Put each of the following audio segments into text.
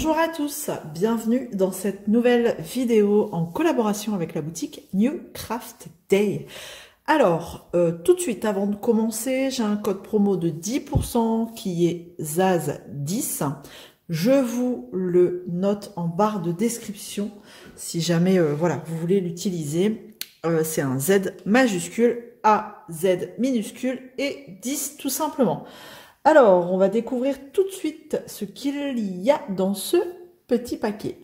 Bonjour à tous, bienvenue dans cette nouvelle vidéo en collaboration avec la boutique New Craft Day. Alors, tout de suite avant de commencer, j'ai un code promo de 10% qui est ZAZ10. Je vous le note en barre de description si jamais voilà, vous voulez l'utiliser. C'est un Z majuscule, A, Z minuscule et 10 tout simplement. Alors, on va découvrir tout de suite ce qu'il y a dans ce petit paquet.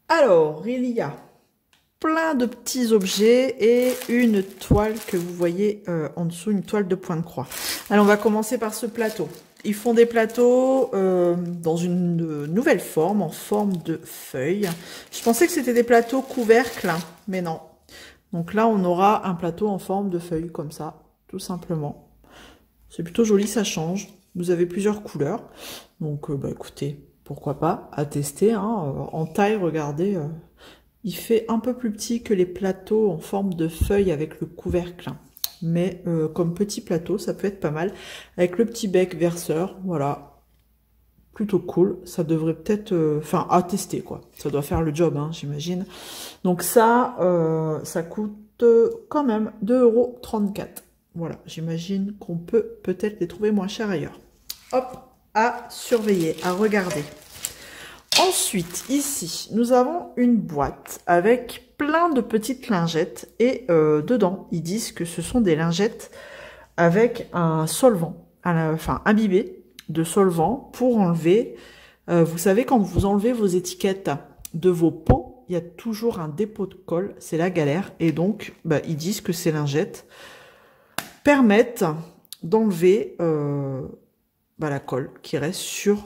Alors, il y a plein de petits objets et une toile que vous voyez en dessous, une toile de point de croix. Alors, on va commencer par ce plateau. Ils font des plateaux dans une nouvelle forme, en forme de feuille. Je pensais que c'était des plateaux couvercles, mais non. Donc là, on aura un plateau en forme de feuille, comme ça, tout simplement. C'est plutôt joli, ça change. Vous avez plusieurs couleurs. Donc, bah, écoutez, pourquoi pas, à tester. Hein. En taille, regardez, il fait un peu plus petit que les plateaux en forme de feuille avec le couvercle. Mais comme petit plateau, ça peut être pas mal. Avec le petit bec verseur, voilà. Plutôt cool. Ça devrait peut-être... Enfin, à tester, quoi. Ça doit faire le job, hein, j'imagine. Donc ça, ça coûte quand même 2,34 €. Voilà, j'imagine qu'on peut peut-être les trouver moins chers ailleurs. Hop, à surveiller, à regarder. Ensuite, ici, nous avons une boîte avec plein de petites lingettes. Et dedans, ils disent que ce sont des lingettes avec un solvant, enfin imbibé de solvant pour enlever. Vous savez, quand vous enlevez vos étiquettes de vos pots, il y a toujours un dépôt de colle. C'est la galère. Et donc, bah, ils disent que ces lingettes permettent d'enlever bah, la colle qui reste sur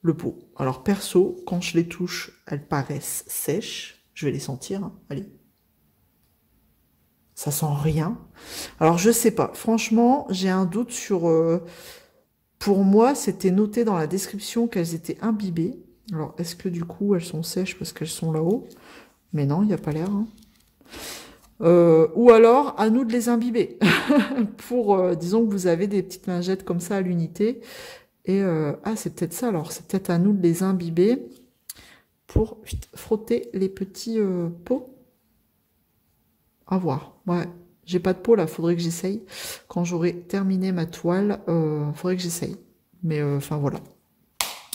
le pot. Alors perso, quand je les touche, elles paraissent sèches. Je vais les sentir. Hein. Allez. Ça sent rien. Alors je sais pas. Franchement, j'ai un doute sur... pour moi, c'était noté dans la description qu'elles étaient imbibées. Alors est-ce que du coup, elles sont sèches parce qu'elles sont là-haut? Mais non, il n'y a pas l'air. Hein. Ou alors, à nous de les imbiber. Pour, disons que vous avez des petites lingettes comme ça à l'unité. Et, ah, c'est peut-être ça. Alors, c'est peut-être à nous de les imbiber pour frotter les petits pots. À voir. Ouais, j'ai pas de pot là. Faudrait que j'essaye. Quand j'aurai terminé ma toile, faudrait que j'essaye. Mais, enfin, voilà.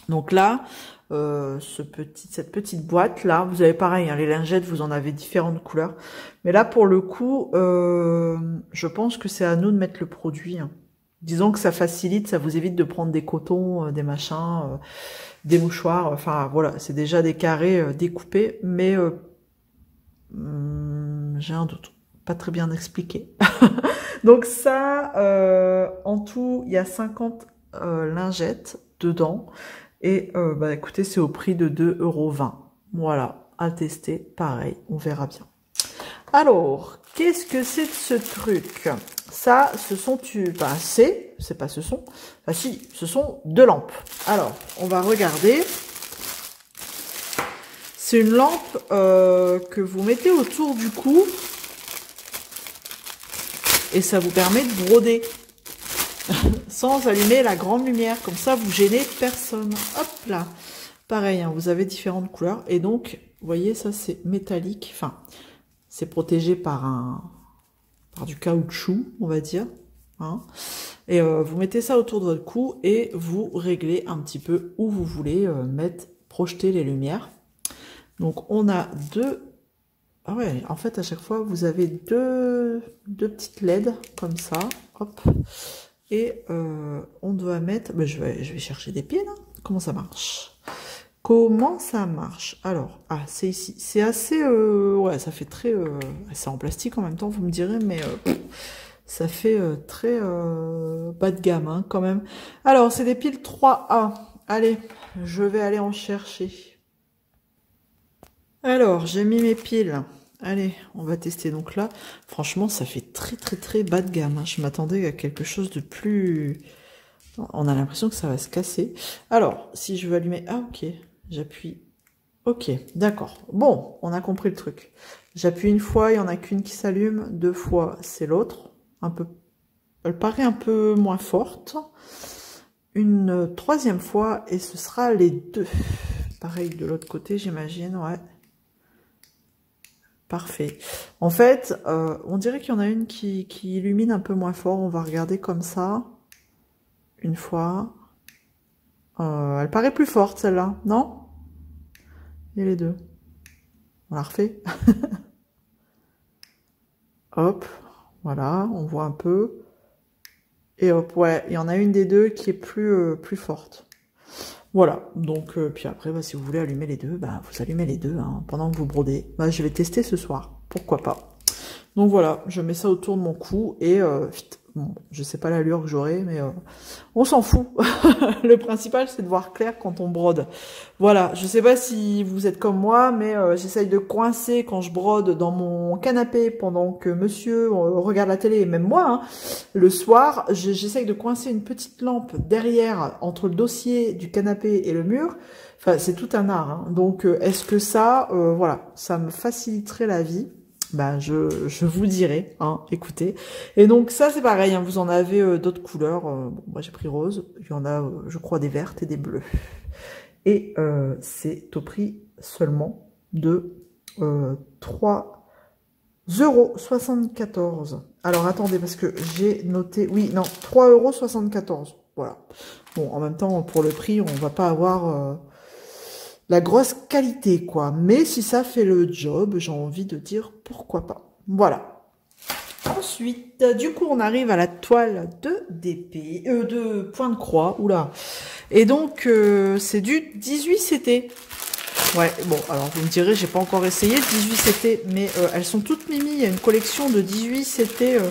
Donc là, cette petite boîte là, vous avez pareil, hein, les lingettes, vous en avez différentes couleurs. Mais là, pour le coup, je pense que c'est à nous de mettre le produit. Hein. Disons que ça facilite, ça vous évite de prendre des cotons, des machins, des mouchoirs. Enfin voilà, c'est déjà des carrés découpés, mais j'ai un doute, pas très bien expliqué. Donc ça, en tout, il y a 50 lingettes dedans. Et bah écoutez, c'est au prix de 2,20 €. Voilà, à tester, pareil, on verra bien. Alors, qu'est-ce que c'est de ce truc? Ça, ce sont c'est pas ce sont, enfin si, ce sont deux lampes. Alors, on va regarder. C'est une lampe que vous mettez autour du cou. Et ça vous permet de broder. Sans allumer la grande lumière, comme ça vous gênez personne. Hop là, pareil, hein, vous avez différentes couleurs et donc vous voyez ça c'est métallique, enfin c'est protégé par du caoutchouc on va dire, hein. Et vous mettez ça autour de votre cou et vous réglez un petit peu où vous voulez projeter les lumières. Donc on a deux, ah ouais, en fait à chaque fois vous avez deux petites LED comme ça, hop. Et on doit mettre... Ben, je vais chercher des pieds, là. Comment ça marche? Comment ça marche? Alors, ah, c'est ici. C'est assez... ouais, ça fait très... c'est en plastique en même temps, vous me direz, mais ça fait très bas de gamme, hein, quand même. Alors, c'est des piles 3A. Allez, je vais aller en chercher. Alors, j'ai mis mes piles. Allez, on va tester. Donc là, franchement, ça fait très bas de gamme. Hein. Je m'attendais à quelque chose de plus... On a l'impression que ça va se casser. Alors, si je veux allumer... Ah, ok. J'appuie. Ok, d'accord. Bon, on a compris le truc. J'appuie une fois, il n'y en a qu'une qui s'allume. 2 fois, c'est l'autre. Un peu... Elle paraît un peu moins forte. une troisième fois et ce sera les deux. Pareil de l'autre côté, j'imagine, ouais. Parfait. En fait, on dirait qu'il y en a une qui illumine un peu moins fort. On va regarder comme ça. Une fois. Elle paraît plus forte, celle-là, non? Et les deux. On la refait. Hop. Voilà, on voit un peu. Et hop, ouais, il y en a une des deux qui est plus forte. Voilà, donc, puis après, bah, si vous voulez allumer les deux, bah, vous allumez les deux hein, pendant que vous brodez. Bah, je vais tester ce soir, pourquoi pas. Donc voilà, je mets ça autour de mon cou et bon, je sais pas l'allure que j'aurai, mais on s'en fout. Le principal, c'est de voir clair quand on brode. Voilà, je sais pas si vous êtes comme moi, mais j'essaye de coincer quand je brode dans mon canapé pendant que monsieur regarde la télé, et même moi, hein, le soir, j'essaye de coincer une petite lampe derrière, entre le dossier du canapé et le mur. Enfin, c'est tout un art. Hein. Donc, est-ce que ça, voilà, ça me faciliterait la vie? Ben, je vous dirai, hein, écoutez. Et donc ça c'est pareil, hein, vous en avez d'autres couleurs. Bon, moi j'ai pris rose, il y en a, je crois, des vertes et des bleues. Et c'est au prix seulement de 3,74 €. Alors attendez, parce que j'ai noté, oui, non, 3,74 €. Voilà. Bon, en même temps, pour le prix, on va pas avoir la grosse qualité, quoi. Mais si ça fait le job, j'ai envie de dire pourquoi pas. Voilà. Ensuite, du coup, on arrive à la toile de point de croix. Oula. Et donc, c'est du 18 CT. Ouais, bon, alors vous me direz, j'ai pas encore essayé 18 CT, mais elles sont toutes mimi. Il y a une collection de 18 CT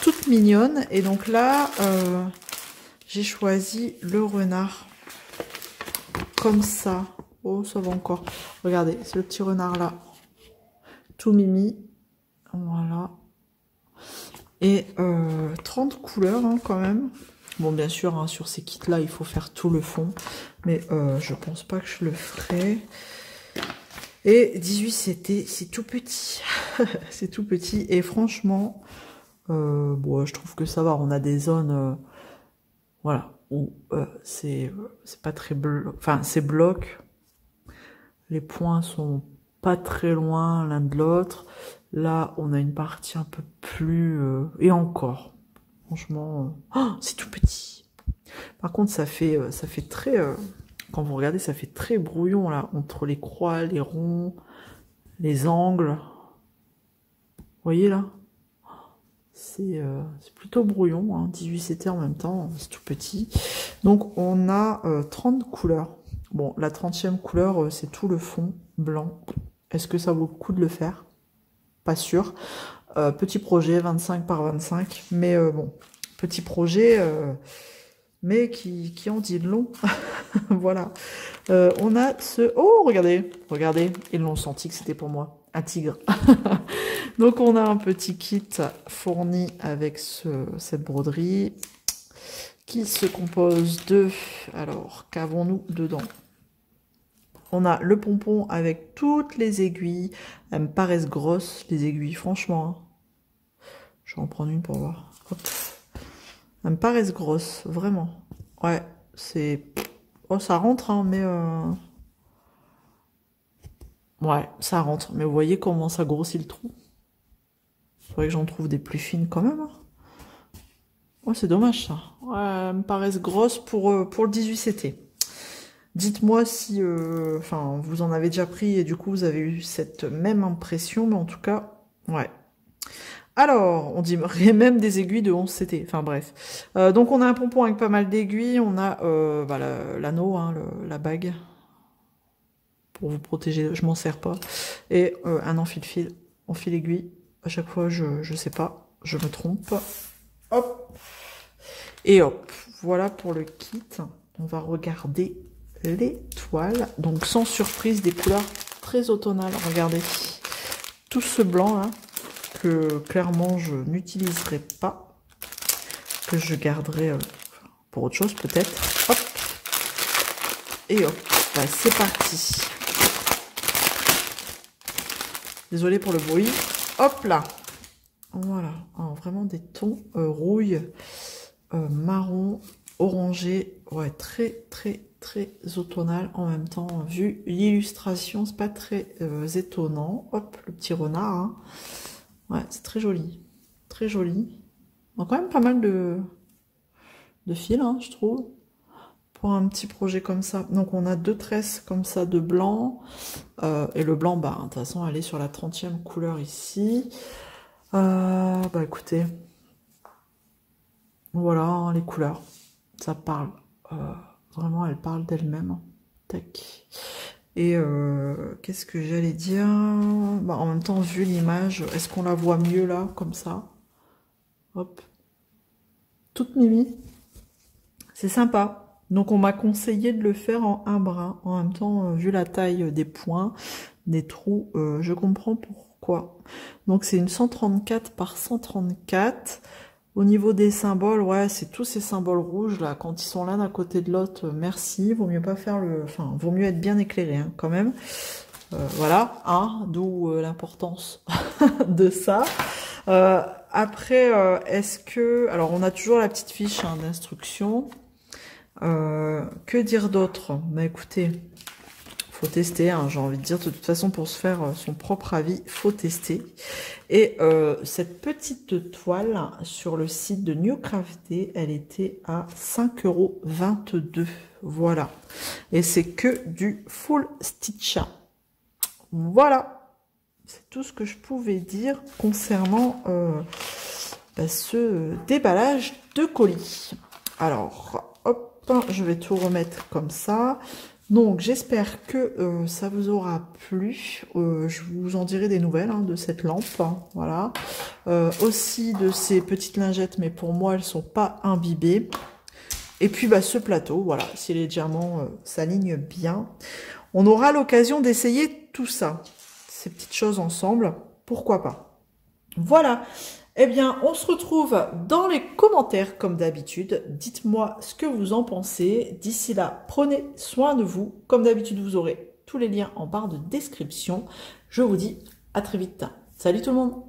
toutes mignonnes. Et donc là, j'ai choisi le renard. Comme ça. Oh, ça va encore. Regardez, c'est le petit renard là. Tout mimi. Voilà. Et 30 couleurs hein, quand même. Bon, bien sûr, hein, sur ces kits-là, il faut faire tout le fond. Mais je pense pas que je le ferai. Et 18 CT, c'est tout petit. C'est tout petit. Et franchement, bon, je trouve que ça va. On a des zones... voilà. Où c'est pas très... Enfin, c'est bloc. Les points sont pas très loin l'un de l'autre. Là, on a une partie un peu plus... et encore. Franchement, oh, c'est tout petit. Par contre, ça fait très... quand vous regardez, ça fait très brouillon, là. Entre les croix, les ronds, les angles. Vous voyez, là? C'est plutôt brouillon. Hein. 18 CT en même temps, c'est tout petit. Donc, on a 30 couleurs. Bon, la 30e couleur, c'est tout le fond blanc. Est-ce que ça vaut le coup de le faire? Pas sûr. Petit projet, 25 par 25. Mais bon, petit projet, mais qui en dit long. Voilà. On a ce... Oh, regardez, regardez. Ils l'ont senti que c'était pour moi. Un tigre. Donc, on a un petit kit fourni avec cette broderie qui se compose de... Alors, qu'avons-nous dedans? On a le pompon avec toutes les aiguilles. Elles me paraissent grosses, les aiguilles, franchement. Hein. Je vais en prendre une pour voir. Hop. Elles me paraissent grosses, vraiment. Ouais, c'est... Oh, ça rentre, hein, mais... Ouais, ça rentre. Mais vous voyez comment ça grossit le trou? Faudrait que j'en trouve des plus fines quand même. Hein. Ouais, c'est dommage, ça. Ouais, elles me paraissent grosses pour le 18 CT. Dites-moi si, enfin, vous en avez déjà pris et du coup vous avez eu cette même impression, mais en tout cas, ouais. Alors, on dit même des aiguilles de 11 CT, enfin bref. Donc on a un pompon avec pas mal d'aiguilles, on a bah, l'anneau, hein, la bague, pour vous protéger, je m'en sers pas, et un enfile-fil, enfile-aiguille, à chaque fois je sais pas, je me trompe. Hop, et hop, voilà pour le kit, on va regarder les toiles, donc sans surprise des couleurs très automnales, regardez, tout ce blanc là, que clairement je n'utiliserai pas, que je garderai pour autre chose peut-être, hop, et hop, bah, c'est parti, désolé pour le bruit, hop là, voilà, alors, vraiment des tons rouille, marron, orangé, ouais, très automnal en même temps. Vu l'illustration, c'est pas très étonnant. Hop, le petit renard, hein. Ouais, c'est très joli, très joli. Donc quand même pas mal de fils, hein, je trouve, pour un petit projet comme ça. Donc on a 2 tresses comme ça de blanc, et le blanc, bah de toute façon elle est sur la 30e couleur ici. Bah écoutez, voilà, hein, les couleurs, ça parle, vraiment elles parlent d'elles-mêmes. Tac. Et qu'est-ce que j'allais dire? Bah, en même temps, vu l'image, est-ce qu'on la voit mieux là, comme ça? Hop. Toute mimi. C'est sympa. Donc on m'a conseillé de le faire en un brin. En même temps, vu la taille des points, des trous, je comprends pourquoi. Donc c'est une 134 par 134. Au niveau des symboles, ouais, c'est tous ces symboles rouges là, quand ils sont l'un à côté de l'autre, merci. Vaut mieux pas faire le... Enfin, vaut mieux être bien éclairé, hein, quand même. Voilà, hein, d'où l'importance de ça. Après, est-ce que... Alors, on a toujours la petite fiche, hein, d'instruction. Que dire d'autre? Bah écoutez, faut tester, hein, j'ai envie de dire. De toute façon, pour se faire son propre avis, faut tester. Et cette petite toile sur le site de New Crafté, elle était à 5,22 €. Voilà. Et c'est que du full stitch. Voilà. C'est tout ce que je pouvais dire concernant ce déballage de colis. Alors, hop, je vais tout remettre comme ça. Donc, j'espère que ça vous aura plu. Je vous en dirai des nouvelles, hein, de cette lampe. Hein, voilà. Aussi de ces petites lingettes, mais pour moi, elles sont pas imbibées. Et puis, bah, ce plateau, voilà, si les diamants s'alignent bien, on aura l'occasion d'essayer tout ça. Ces petites choses ensemble, pourquoi pas. Voilà. Eh bien, on se retrouve dans les commentaires comme d'habitude. Dites-moi ce que vous en pensez. D'ici là, prenez soin de vous. Comme d'habitude, vous aurez tous les liens en barre de description. Je vous dis à très vite. Salut tout le monde!